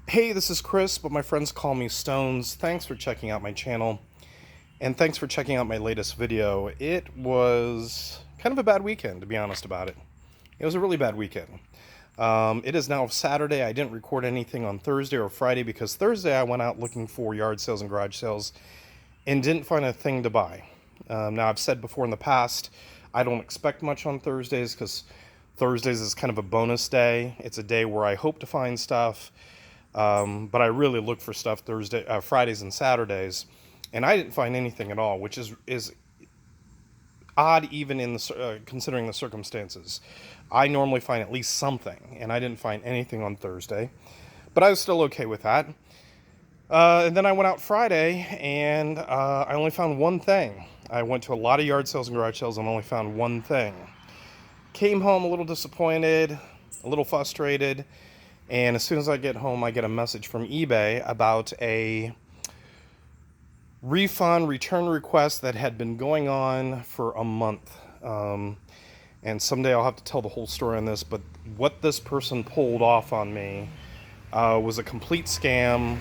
Hey, this is Chris, but my friends call me Stones. Thanks for checking out my channel, and thanks for checking out my latest video. It was kind of a bad weekend, to be honest about it. It was a really bad weekend. It is now Saturday. I didn't record anything on Thursday or Friday because Thursday I went out looking for yard sales and garage sales and didn't find a thing to buy. Now, I've said before in the past, I don't expect much on Thursdays because Thursdays is kind of a bonus day. It's a day where I hope to find stuff. But I really look for stuff Fridays and Saturdays, and I didn't find anything at all, which is odd even in the considering the circumstances. I normally find at least something, and I didn't find anything on Thursday, but I was still okay with that. And then I went out Friday, and I only found one thing. I went to a lot of yard sales and garage sales and only found one thing. Came home a little disappointed, a little frustrated. And as soon as I get home, I get a message from eBay about a refund return request that had been going on for a month. And someday I'll have to tell the whole story on this, but what this person pulled off on me was a complete scam,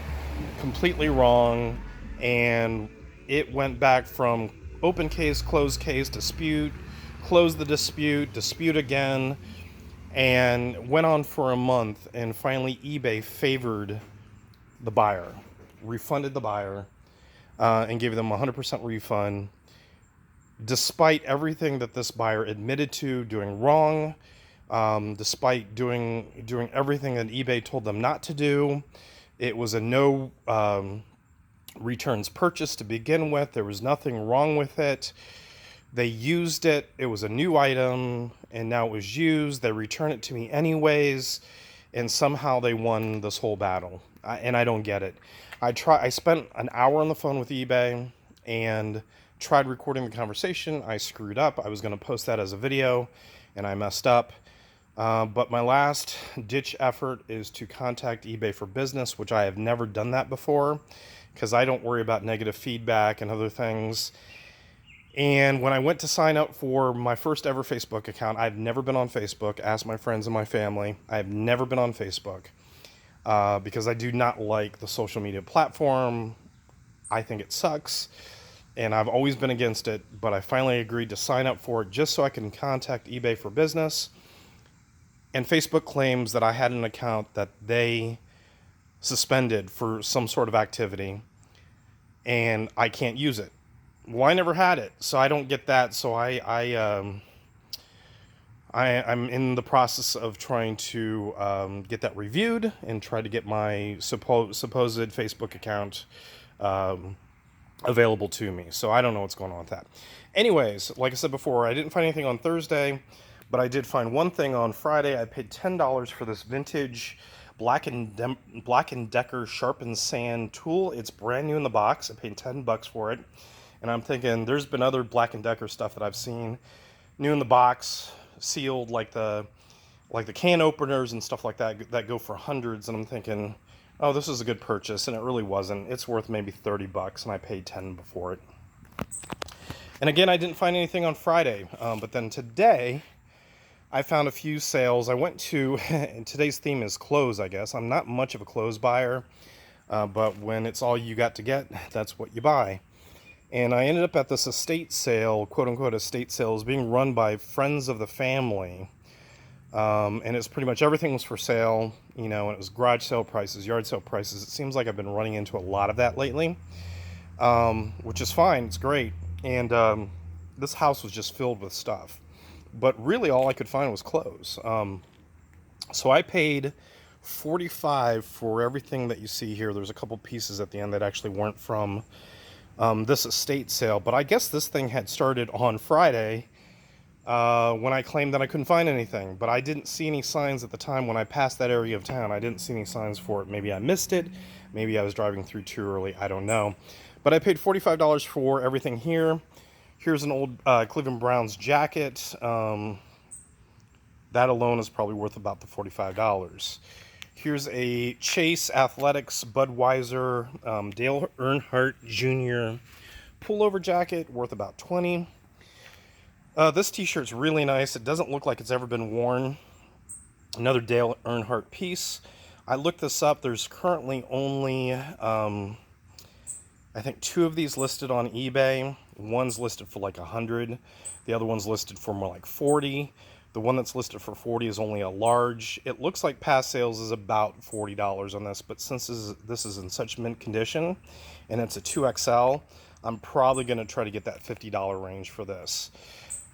completely wrong, and it went back from open case, dispute, close the dispute, dispute again, and went on for a month, and finally eBay favored the buyer, refunded the buyer, and gave them a 100% refund, despite everything that this buyer admitted to doing wrong, despite doing everything that eBay told them not to do. It was a no returns purchase to begin with. There was nothing wrong with it. They used it. It was a new item, and now it was used. They returned it to me anyways, and somehow they won this whole battle. And I don't get it. I spent an hour on the phone with eBay and tried recording the conversation. I screwed up. I was going to post that as a video, and I messed up. But my last ditch effort is to contact eBay for business, which I have never done that before because I don't worry about negative feedback and other things. And when I went to sign up for my first ever Facebook account, I've never been on Facebook. Ask my friends and my family. I've never been on Facebook because I do not like the social media platform. I think it sucks, and I've always been against it, but I finally agreed to sign up for it just so I can contact eBay for business. And Facebook claims that I had an account that they suspended for some sort of activity, and I can't use it. Well, I never had it, so I don't get that. So I'm in the process of trying to get that reviewed and try to get my supposed Facebook account available to me. So I don't know what's going on with that. Anyways, like I said before, I didn't find anything on Thursday, but I did find one thing on Friday. I paid $10 for this vintage Black and Decker sharpened sand tool. It's brand new in the box. I paid $10 for it. And I'm thinking, there's been other Black & Decker stuff that I've seen, new in the box, sealed, like the can openers and stuff like that, that go for hundreds. And I'm thinking, oh, this is a good purchase, and it really wasn't. It's worth maybe $30, and I paid $10 for it. And again, I didn't find anything on Friday, but then today, I found a few sales. I went to, and today's theme is clothes, I guess. I'm not much of a clothes buyer, but when it's all you got to get, that's what you buy. And I ended up at this estate sale, quote-unquote estate sale, is being run by friends of the family. And it's pretty much everything was for sale, and it was garage sale prices, yard sale prices. It seems like I've been running into a lot of that lately, which is fine. It's great. And this house was just filled with stuff. But really all I could find was clothes. So I paid $45 for everything that you see here. There's a couple pieces at the end that actually weren't from this estate sale, but I guess this thing had started on Friday when I claimed that I couldn't find anything, but I didn't see any signs at the time when I passed that area of town. I didn't see any signs for it. Maybe I missed it. Maybe I was driving through too early. I don't know. But I paid $45 for everything here. Here's an old Cleveland Browns jacket. That alone is probably worth about the $45. Here's a Chase Athletics Budweiser Dale Earnhardt Jr. pullover jacket worth about $20. This t-shirt's really nice. It doesn't look like it's ever been worn. Another Dale Earnhardt piece. I looked this up. There's currently only, I think 2 of these listed on eBay. One's listed for like 100. The other one's listed for more like 40. The one that's listed for 40 is only a large. It looks like past sales is about $40 on this, but since this is in such mint condition and it's a 2XL, I'm probably going to try to get that $50 range for this.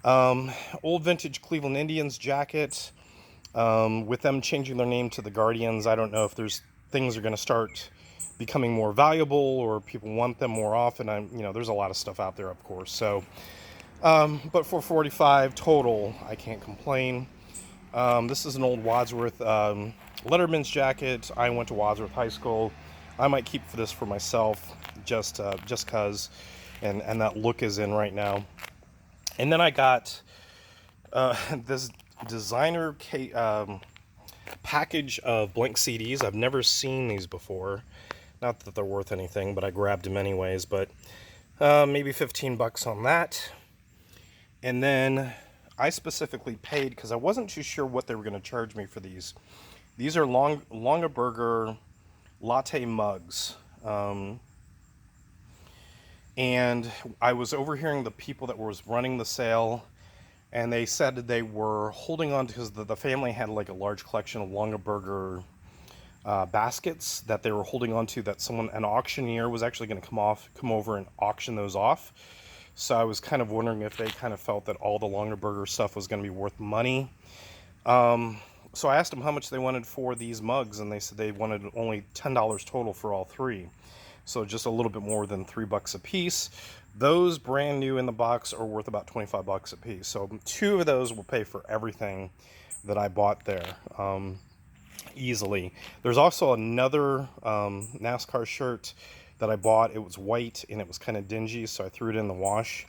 Old vintage Cleveland Indians jacket. With them changing their name to the Guardians, I don't know if things are going to start becoming more valuable or people want them more often. There's a lot of stuff out there, of course. So, but for $45 total, I can't complain. This is an old Wadsworth Letterman's jacket. I went to Wadsworth High School. I might keep this for myself, just cause, and that look is in right now. And then I got this designer package of blank CDs. I've never seen these before. Not that they're worth anything, but I grabbed them anyways. But maybe 15 bucks on that. And then I specifically paid because I wasn't too sure what they were going to charge me for these. These are Longaberger latte mugs. And I was overhearing the people that was running the sale, and they said that they were holding on because the family had like a large collection of Longaberger baskets that they were holding on to, that an auctioneer was actually going to come over and auction those off. So I was kind of wondering if they kind of felt that all the Longaberger stuff was going to be worth money. So I asked them how much they wanted for these mugs, and they said they wanted only $10 total for all 3. So just a little bit more than $3 a piece. Those brand new in the box are worth about 25 bucks a piece. So 2 of those will pay for everything that I bought there easily. There's also another NASCAR shirt that I bought. It was white and it was kind of dingy, so I threw it in the wash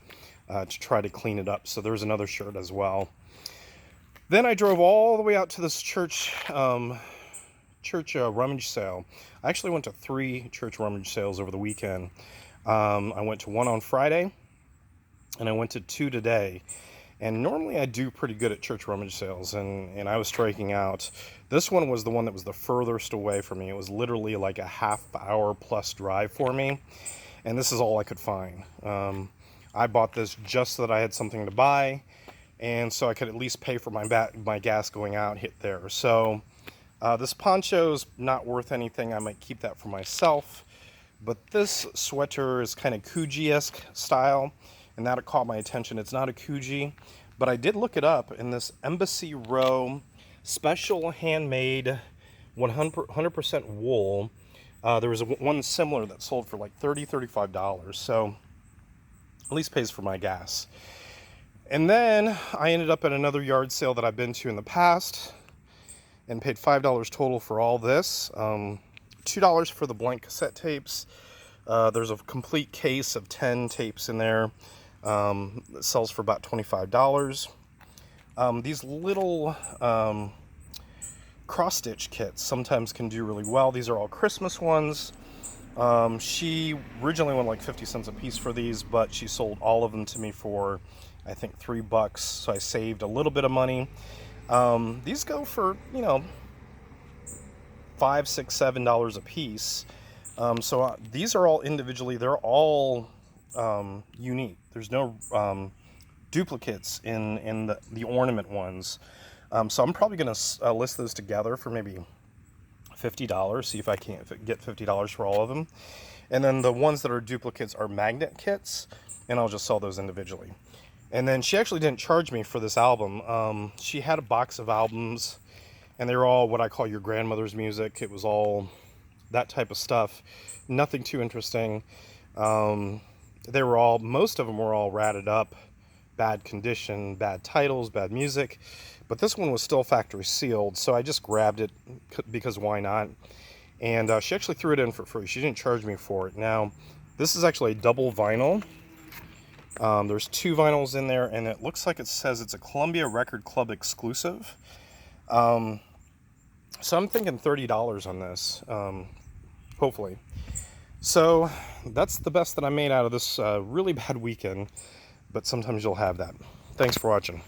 to try to clean it up. So there's another shirt as well. Then I drove all the way out to this church rummage sale. I actually went to 3 church rummage sales over the weekend. I went to one on Friday, and I went to 2 today. And normally I do pretty good at church rummage sales, and I was striking out. This one was the one that was the furthest away from me. It was literally like a half-hour plus drive for me, and this is all I could find. I bought this just so that I had something to buy, and so I could at least pay for my gas going out, hit there. So this poncho's not worth anything. I might keep that for myself. But this sweater is kind of Coogi-esque style, and that caught my attention. It's not a Coogi, but I did look it up, in this Embassy Row special handmade 100% wool. There was one similar that sold for like $35, so at least pays for my gas. And then I ended up at another yard sale that I've been to in the past and paid $5 total for all this. $2 for the blank cassette tapes. There's a complete case of 10 tapes in there. It sells for about $25. These little cross-stitch kits sometimes can do really well. These are all Christmas ones. She originally wanted like 50 cents a piece for these, but she sold all of them to me for, I think, $3, so I saved a little bit of money. These go for, $5, $6, $7 a piece. So these are all individually, they're all unique. There's no duplicates in the ornament ones. So I'm probably going to list those together for maybe $50, see if I can't get $50 for all of them. And then the ones that are duplicates are magnet kits, and I'll just sell those individually. And then she actually didn't charge me for this album. She had a box of albums, and they were all what I call your grandmother's music. It was all that type of stuff. Nothing too interesting. Most of them were all ratted up, bad condition, bad titles, bad music. But this one was still factory sealed, so I just grabbed it because why not? And she actually threw it in for free. She didn't charge me for it. Now, this is actually a double vinyl. There's 2 vinyls in there, and it looks like it says it's a Columbia Record Club exclusive. So I'm thinking $30 on this, hopefully. So that's the best that I made out of this really bad weekend, but sometimes you'll have that. Thanks for watching.